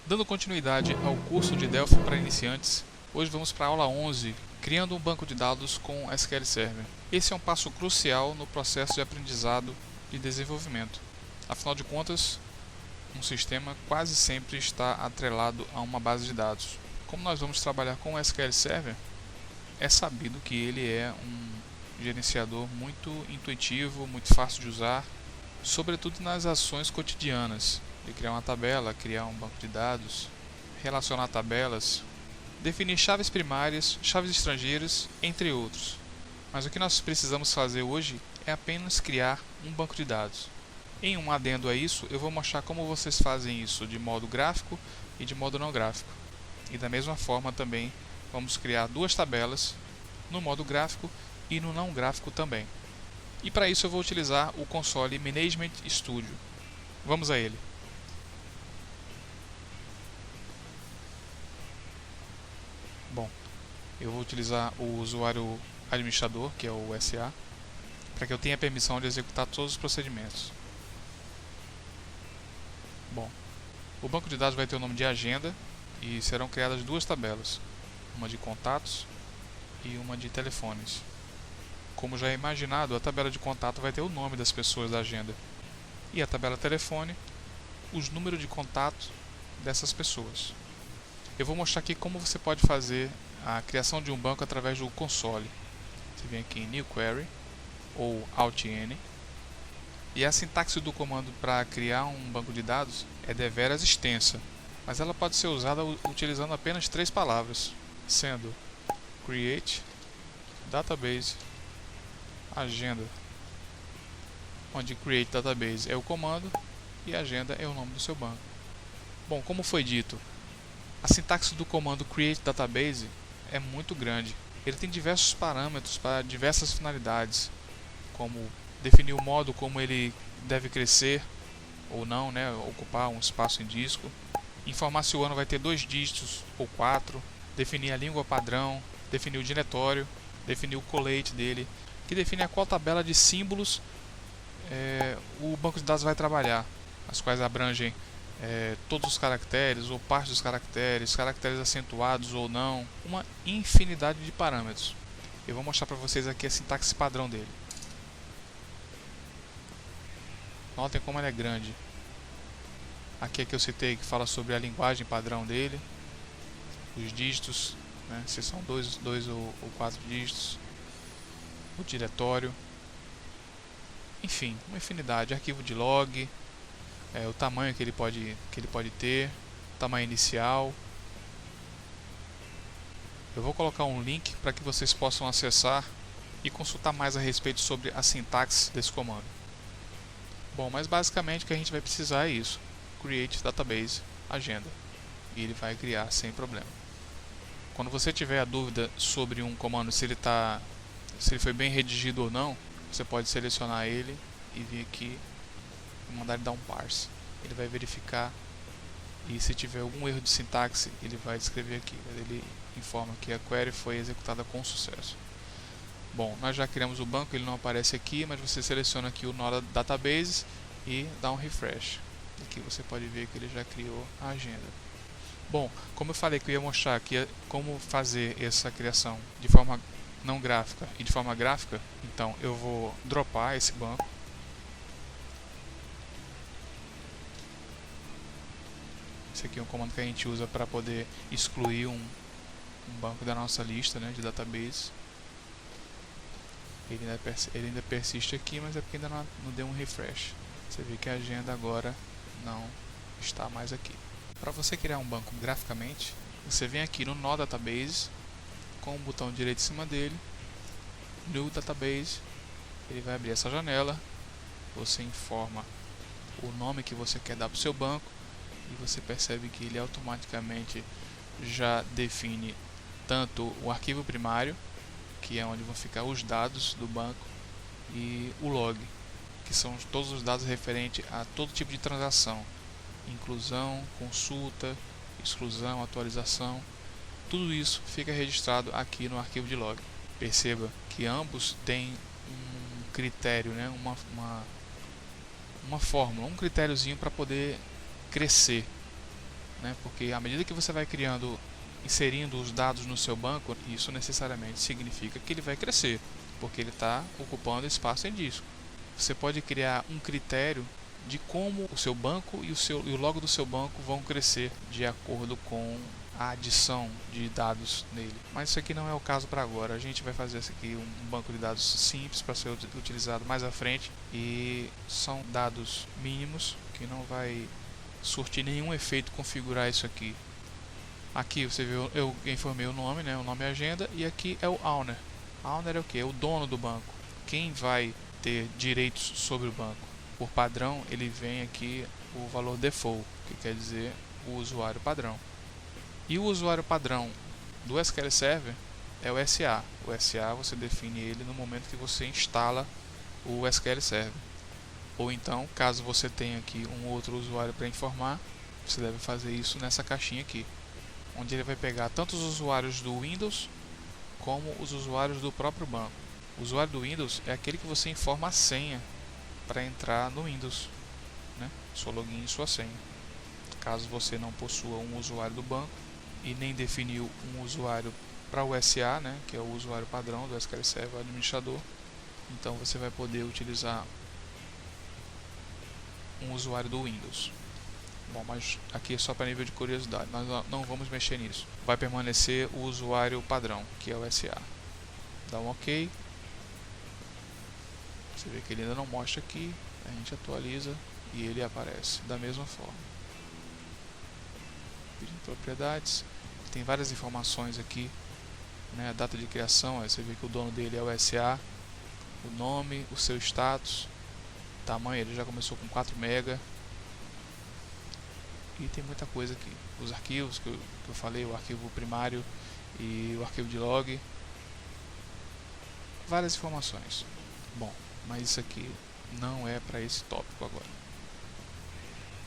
Dando continuidade ao curso de Delphi para iniciantes, hoje vamos para a aula 11, criando um banco de dados com SQL Server. Esse é um passo crucial no processo de aprendizado e desenvolvimento. Afinal de contas, um sistema quase sempre está atrelado a uma base de dados. Como nós vamos trabalhar com o SQL Server, é sabido que ele é um gerenciador muito intuitivo, muito fácil de usar, sobretudo nas ações cotidianas, de criar uma tabela, criar um banco de dados, relacionar tabelas, definir chaves primárias, chaves estrangeiras, entre outros. Mas o que nós precisamos fazer hoje é apenas criar um banco de dados. Em um adendo a isso, eu vou mostrar como vocês fazem isso de modo gráfico e de modo não gráfico. E da mesma forma também vamos criar duas tabelas no modo gráfico e no não gráfico também. E para isso eu vou utilizar o console Management Studio. Vamos a ele. Bom, eu vou utilizar o usuário administrador, que é o SA, para que eu tenha permissão de executar todos os procedimentos. Bom, o banco de dados vai ter o nome de agenda e serão criadas duas tabelas, uma de contatos e uma de telefones. Como já é imaginado, a tabela de contato vai ter o nome das pessoas da agenda e a tabela telefone, os números de contato dessas pessoas. Eu vou mostrar aqui como você pode fazer a criação de um banco através do console. Você vem aqui em New Query ou Alt-N. E a sintaxe do comando para criar um banco de dados é deveras extensa, mas ela pode ser usada utilizando apenas três palavras, sendo create, database, agenda, onde create database é o comando e agenda é o nome do seu banco. Bom, como foi dito, a sintaxe do comando create database é muito grande. Ele tem diversos parâmetros para diversas finalidades, como definir o modo como ele deve crescer ou não, ocupar um espaço em disco. Informar se o ano vai ter 2 dígitos ou 4. Definir a língua padrão, definir o diretório, definir o colate dele, que define a qual tabela de símbolos o banco de dados vai trabalhar, as quais abrangem todos os caracteres ou parte dos caracteres, caracteres acentuados ou não, uma infinidade de parâmetros. Eu vou mostrar para vocês aqui a sintaxe padrão dele. Notem como ele é grande. Aqui é que eu citei que fala sobre a linguagem padrão dele, os dígitos, se são 2 ou 4 dígitos, o diretório, enfim, uma infinidade, arquivo de log, o tamanho que ele pode ter, tamanho inicial. Eu vou colocar um link para que vocês possam acessar e consultar mais a respeito sobre a sintaxe desse comando. Bom, mas basicamente o que a gente vai precisar é isso: create database agenda, e ele vai criar sem problema. Quando você tiver a dúvida sobre um comando, se ele foi bem redigido ou não, você pode selecionar ele e vir aqui e mandar ele dar um parse. Ele vai verificar, e se tiver algum erro de sintaxe, ele vai descrever aqui. Ele informa que a query foi executada com sucesso. Bom, nós já criamos o banco, ele não aparece aqui, mas você seleciona aqui o nó database e dá um refresh. Aqui você pode ver que ele já criou a agenda. Bom, como eu falei que eu ia mostrar aqui como fazer essa criação de forma não gráfica e de forma gráfica, então eu vou dropar esse banco. Esse aqui é um comando que a gente usa para poder excluir um banco da nossa lista de database. Ele ainda persiste aqui, mas é porque ainda não deu um refresh. Você vê que a agenda agora não está mais aqui. Para você criar um banco graficamente, você vem aqui no nó database, com o botão direito em cima dele, New Database, ele vai abrir essa janela, você informa o nome que você quer dar para o seu banco, e você percebe que ele automaticamente já define tanto o arquivo primário, que é onde vão ficar os dados do banco, e o log, que são todos os dados referentes a todo tipo de transação, inclusão, consulta, exclusão, atualização, tudo isso fica registrado aqui no arquivo de log. Perceba que ambos têm um critério, né? uma fórmula, um critériozinho para poder crescer, né? Porque à medida que você vai inserindo os dados no seu banco, isso necessariamente significa que ele vai crescer, porque ele está ocupando espaço em disco. Você pode criar um critério de como o seu banco e o logo do seu banco vão crescer de acordo com a adição de dados nele. Mas isso aqui não é o caso para agora. A gente vai fazer isso aqui um banco de dados simples para ser utilizado mais à frente, e são dados mínimos que não vai surtir nenhum efeito configurar isso aqui. Aqui você viu, eu informei o nome, né? O nome é agenda, e aqui é o owner. Owner é o que? É o dono do banco. Quem vai ter direitos sobre o banco? Por padrão, ele vem aqui o valor default, que quer dizer o usuário padrão. E o usuário padrão do SQL Server é o SA. O SA você define ele no momento que você instala o SQL Server. Ou então, caso você tenha aqui um outro usuário para informar, você deve fazer isso nessa caixinha aqui, onde ele vai pegar tanto os usuários do Windows como os usuários do próprio banco. O usuário do Windows é aquele que você informa a senha para entrar no Windows, né? Seu login e sua senha. Caso você não possua um usuário do banco e nem definiu um usuário para o SA, né, que é o usuário padrão do SQL Server administrador, então você vai poder utilizar um usuário do Windows. Bom, mas aqui é só para nível de curiosidade, nós não vamos mexer nisso. Vai permanecer o usuário padrão, que é o SA. Dá um OK. Você vê que ele ainda não mostra aqui, a gente atualiza e ele aparece da mesma forma. Pedindo propriedades, tem várias informações aqui, né? A data de criação, aí você vê que o dono dele é o SA, o nome, o seu status, tamanho, ele já começou com 4 MB. E tem muita coisa aqui. Os arquivos que eu falei, o arquivo primário e o arquivo de log. Várias informações. Bom, mas isso aqui não é para esse tópico agora.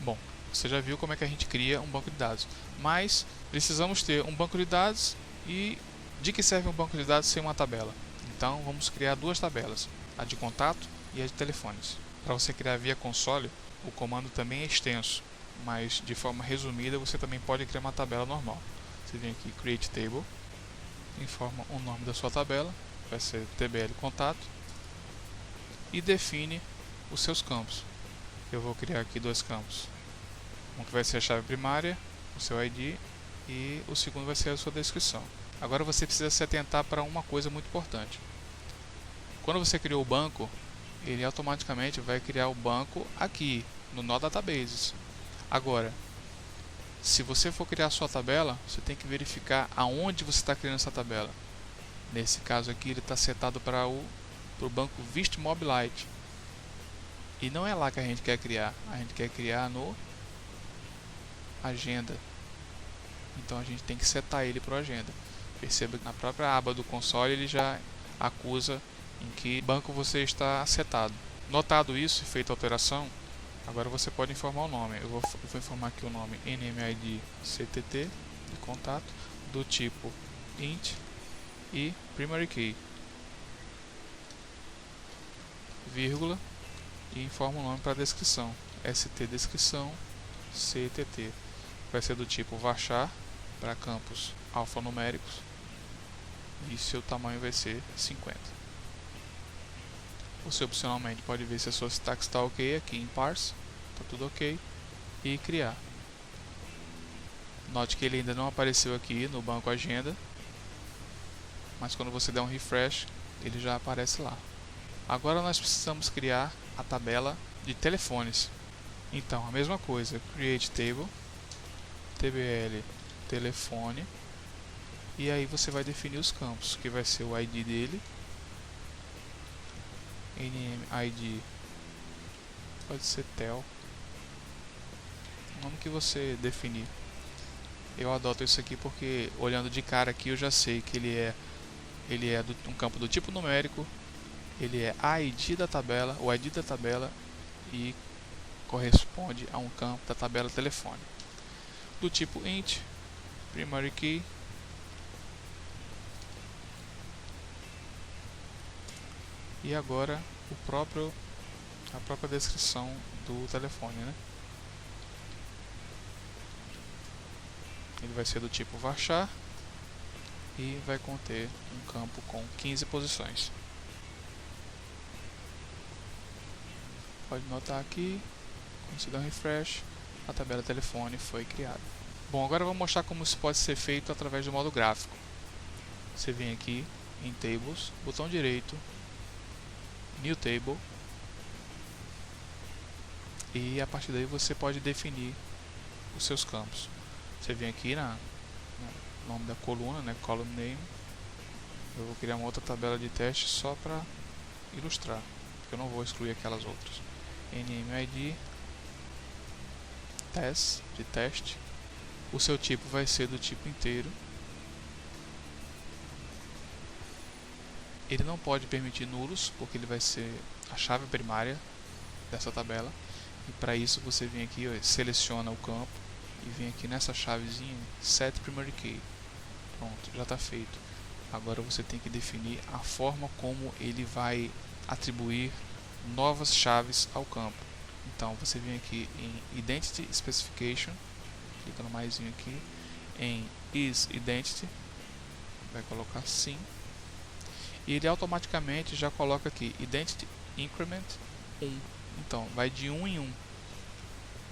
Bom, você já viu como é que a gente cria um banco de dados. Mas precisamos ter um banco de dados, e de que serve um banco de dados sem uma tabela? Então vamos criar duas tabelas, a de contato e a de telefones. Para você criar via console, o comando também é extenso, mas de forma resumida você também pode criar uma tabela normal. Você vem aqui Create Table, informa o nome da sua tabela, vai ser TBL contato, e define os seus campos. Eu vou criar aqui dois campos, um que vai ser a chave primária, o seu ID, e o segundo vai ser a sua descrição. Agora você precisa se atentar para uma coisa muito importante. Quando você criou o banco, ele automaticamente vai criar o banco aqui no nó Databases. Agora, se você for criar a sua tabela, você tem que verificar aonde você está criando essa tabela. Nesse caso aqui, ele está setado para o banco VistMobilite. E não é lá que a gente quer criar. A gente quer criar no Agenda. Então a gente tem que setar ele para o Agenda. Perceba que na própria aba do console ele já acusa em que banco você está setado. Notado isso e feita a alteração, agora você pode informar o nome. Eu vou informar aqui o nome NMID CTT de contato, do tipo int e primary key, vírgula, e informo o nome para a descrição, st descrição ctt. Vai ser do tipo varchar para campos alfanuméricos e seu tamanho vai ser 50. Você opcionalmente pode ver se a sua sintaxe está ok aqui em parse, está tudo ok, e criar. Note que ele ainda não apareceu aqui no banco agenda, mas quando você der um refresh, ele já aparece lá. Agora nós precisamos criar a tabela de telefones. Então, a mesma coisa, create table, tbl telefone, e aí você vai definir os campos, que vai ser o ID dele, NMID, pode ser tel, o nome que você definir. Eu adoto isso aqui porque, olhando de cara aqui, eu já sei que ele é um campo do tipo numérico, ele é ID da tabela, o ID da tabela, e corresponde a um campo da tabela telefone. Do tipo int, primary key, e agora a própria descrição do telefone, né? Ele vai ser do tipo varchar e vai conter um campo com 15 posições. Pode notar aqui, quando se dá um refresh, a tabela telefone foi criada. Bom, agora eu vou mostrar como isso pode ser feito através do modo gráfico. Você vem aqui em Tables, botão direito, New Table, e a partir daí você pode definir os seus campos. Você vem aqui no nome da coluna, né, Column Name. Eu vou criar uma outra tabela de teste só para ilustrar, porque eu não vou excluir aquelas outras. NMID Test, de teste. O seu tipo vai ser do tipo inteiro. Ele não pode permitir nulos, porque ele vai ser a chave primária dessa tabela. E para isso você vem aqui, ó, seleciona o campo e vem aqui nessa chavezinha Set Primary Key. Pronto, já está feito. Agora você tem que definir a forma como ele vai atribuir novas chaves ao campo. Então você vem aqui em Identity Specification, clica no maisinho aqui, em isIdentity, vai colocar sim, e ele automaticamente já coloca aqui Identity Increment 1. Então vai de 1 em 1.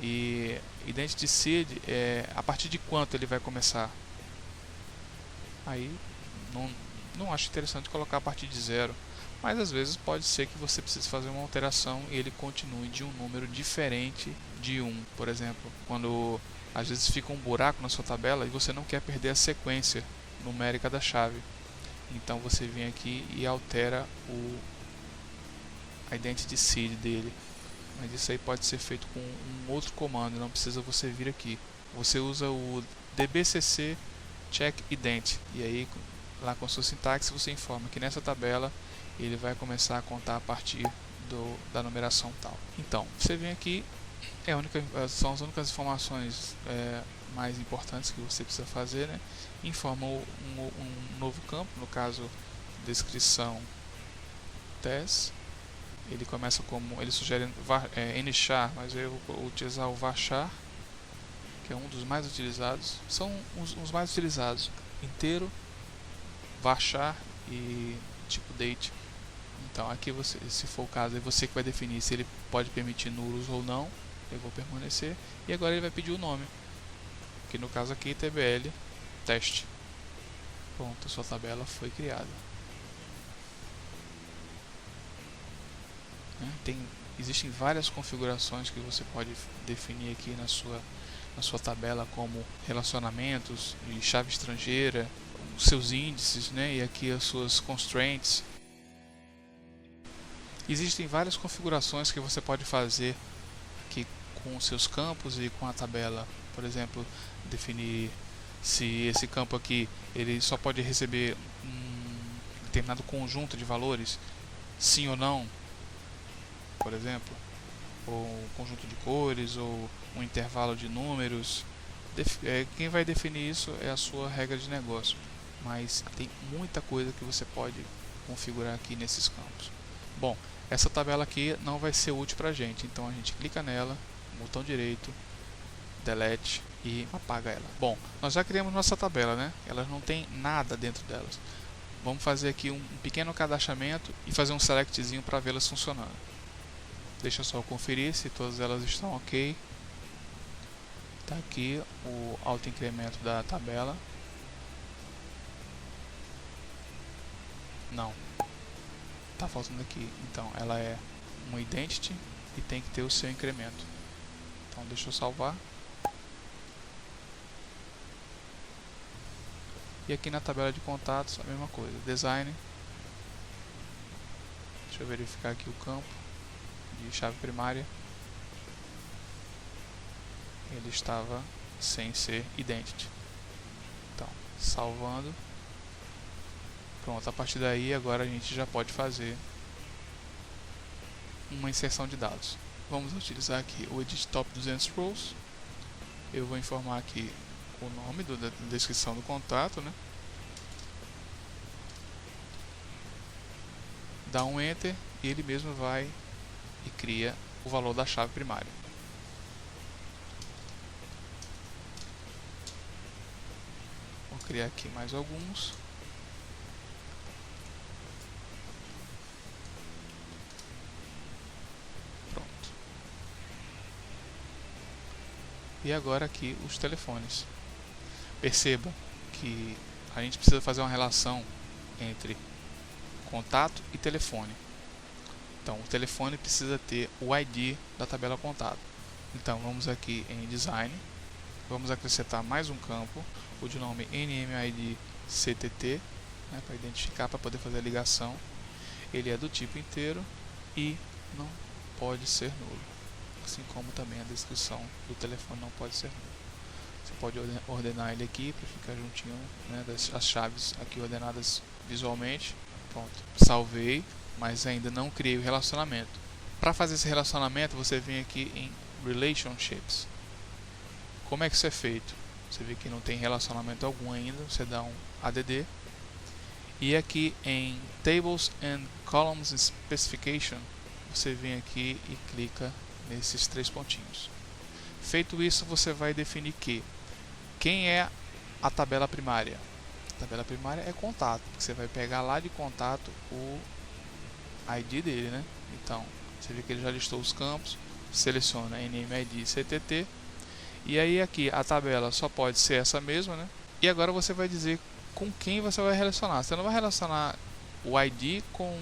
E Identity Seed é a partir de quanto ele vai começar. Aí não acho interessante colocar a partir de 0, mas às vezes pode ser que você precise fazer uma alteração e ele continue de um número diferente de 1. Por exemplo, quando às vezes fica um buraco na sua tabela e você não quer perder a sequência numérica da chave. Então você vem aqui e altera a Identity Seed dele. Mas isso aí pode ser feito com um outro comando, não precisa você vir aqui. Você usa o dbcc check ident, e aí lá com a sua sintaxe você informa que nessa tabela ele vai começar a contar a partir da numeração tal. Então, você vem aqui, são as únicas informações mais importantes que você precisa fazer, né? Informa um novo campo, no caso, descrição test. Ele começa como, ele sugere nchar, mas eu vou utilizar o varchar, que é um dos mais utilizados. São os mais utilizados: inteiro, varchar e tipo date. Então aqui você, se for o caso, é você que vai definir se ele pode permitir nulos ou não. Eu vou permanecer, e agora ele vai pedir o nome, que no caso aqui TBL teste. Pronto, a sua tabela foi criada. Existem várias configurações que você pode definir aqui na sua tabela, como relacionamentos e chave estrangeira, os seus índices, né, e aqui as suas constraints. Existem várias configurações que você pode fazer aqui com os seus campos e com a tabela. Por exemplo, definir se esse campo aqui ele só pode receber um determinado conjunto de valores, sim ou não, por exemplo, ou um conjunto de cores, ou um intervalo de números. Quem vai definir isso é a sua regra de negócio, mas tem muita coisa que você pode configurar aqui nesses campos. Bom, essa tabela aqui não vai ser útil para a gente, então a gente clica nela, botão direito, delete e apaga ela. Bom, nós já criamos nossa tabela, né? Elas não tem nada dentro delas. Vamos fazer aqui um pequeno cadastramento e fazer um selectzinho para vê-las funcionando. Deixa eu só conferir se todas elas estão ok. Está aqui o autoincremento da tabela. Não, está faltando aqui. Então ela é uma identity e tem que ter o seu incremento. Então deixa eu salvar. E aqui na tabela de contatos a mesma coisa. Design. Deixa eu verificar aqui o campo de chave primária. Ele estava sem ser identity. Então, salvando. Pronto, a partir daí agora a gente já pode fazer uma inserção de dados. Vamos utilizar aqui o Edit Top 200 Rows. Eu vou informar aqui o nome da descrição do contato, né? dá um Enter e ele mesmo vai e cria o valor da chave primária. Vou criar aqui mais alguns. Pronto. E agora aqui os telefones. Perceba que a gente precisa fazer uma relação entre contato e telefone. Então, o telefone precisa ter o ID da tabela contato. Então, vamos aqui em Design, vamos acrescentar mais um campo, o de nome NMID CTT, né, para identificar, para poder fazer a ligação. Ele é do tipo inteiro e não pode ser nulo, assim como também a descrição do telefone não pode ser nulo. Você pode ordenar ele aqui para ficar juntinho, né, as chaves aqui ordenadas visualmente. Pronto, salvei, mas ainda não criei o relacionamento. Para fazer esse relacionamento, você vem aqui em Relationships. Como é que isso é feito? Você vê que não tem relacionamento algum ainda, você dá um ADD. E aqui em Tables and Columns Specification, você vem aqui e clica nesses 3 pontinhos. Feito isso, você vai definir que quem é a tabela primária. A tabela primária é contato, porque você vai pegar lá de contato o ID dele, né? Então, você vê que ele já listou os campos, seleciona NMID CTT, e aí aqui a tabela só pode ser essa mesma, né? E agora você vai dizer com quem você vai relacionar. Você não vai relacionar o ID com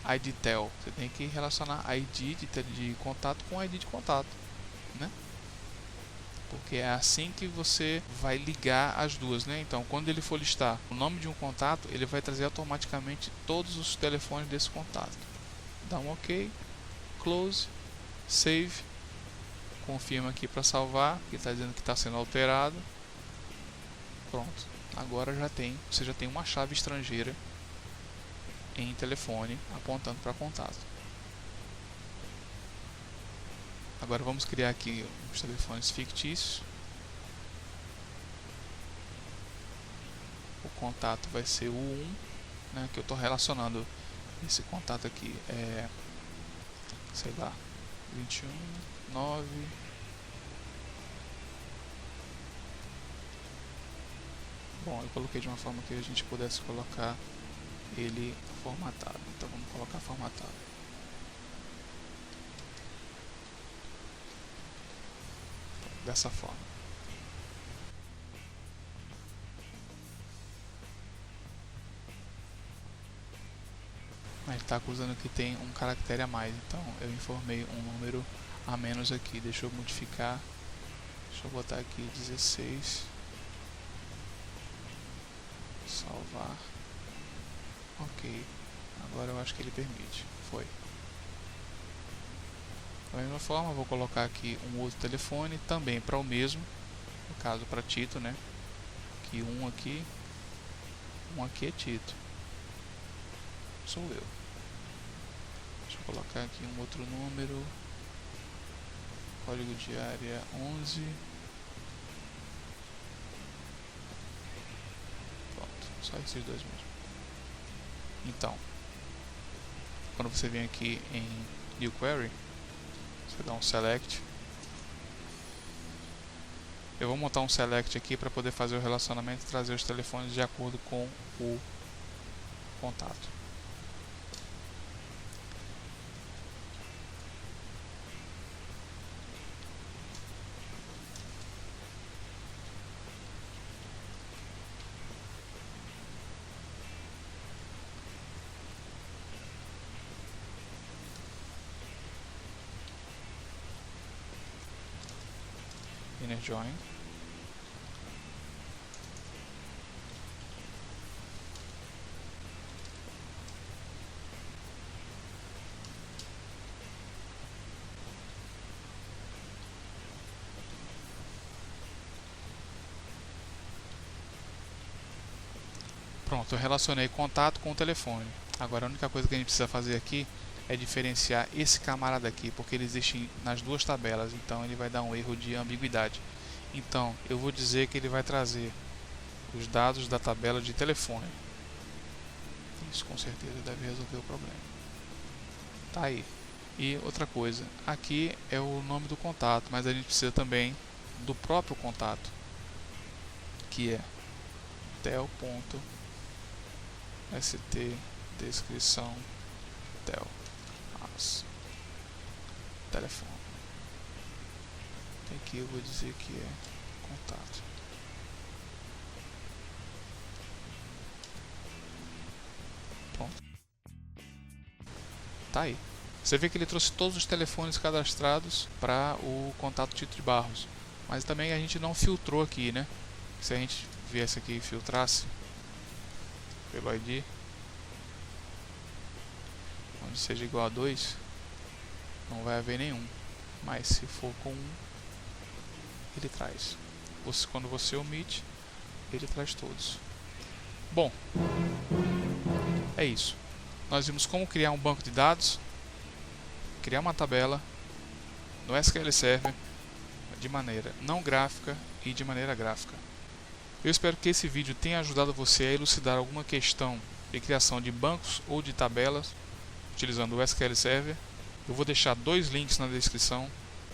IDTel, você tem que relacionar ID de contato com ID de contato, né? Porque é assim que você vai ligar as duas, né? Então, quando ele for listar o nome de um contato, ele vai trazer automaticamente todos os telefones desse contato. Dá um OK, Close, Save, confirma aqui para salvar, que está dizendo que está sendo alterado. Pronto, agora você já tem uma chave estrangeira em telefone apontando para contato. Agora vamos criar aqui os telefones fictícios. O contato vai ser o 1, né, que eu estou relacionando esse contato aqui, sei lá, 21, 9. Bom, eu coloquei de uma forma que a gente pudesse colocar ele formatado. Então vamos colocar formatado. Dessa forma. Ele está acusando que tem um caractere a mais, então eu informei um número a menos aqui. Deixa eu modificar. Deixa eu botar aqui 16. Salvar. Ok. Agora eu acho que ele permite. Foi. Da mesma forma, vou colocar aqui um outro telefone também para o mesmo, no caso para Tito, né? Aqui um aqui é Tito, sou eu. Deixa eu colocar aqui um outro número, código de área 11. Pronto, só esses dois mesmo. Então, quando você vem aqui em New Query, você dá um select. Eu vou montar um select aqui para poder fazer o relacionamento e trazer os telefones de acordo com o contato. Inner join. Pronto, eu relacionei contato com o telefone. Agora a única coisa que a gente precisa fazer aqui é diferenciar esse camarada aqui, porque ele existe nas duas tabelas, então ele vai dar um erro de ambiguidade. Então eu vou dizer que ele vai trazer os dados da tabela de telefone. Isso com certeza deve resolver o problema. Tá aí. E outra coisa, aqui é o nome do contato, mas a gente precisa também do próprio contato, que é tel.st descrição tel as telefone. Aqui eu vou dizer que é contato. Pronto. Tá aí. Você vê que ele trouxe todos os telefones cadastrados para o contato Tito de Barros. Mas também a gente não filtrou aqui, né? Se a gente viesse aqui e filtrasse pelo ID, onde seja igual a 2, não vai haver nenhum. Mas se for com 1, ele traz. Quando você omite, ele traz todos. Bom, é isso. Nós vimos como criar um banco de dados, criar uma tabela no SQL Server de maneira não gráfica e de maneira gráfica. Eu espero que esse vídeo tenha ajudado você a elucidar alguma questão de criação de bancos ou de tabelas utilizando o SQL Server. Eu vou deixar 2 links na descrição,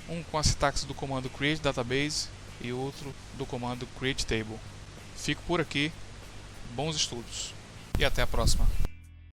um com a sintaxe do comando create database e outro do comando create table. Fico por aqui, bons estudos e até a próxima.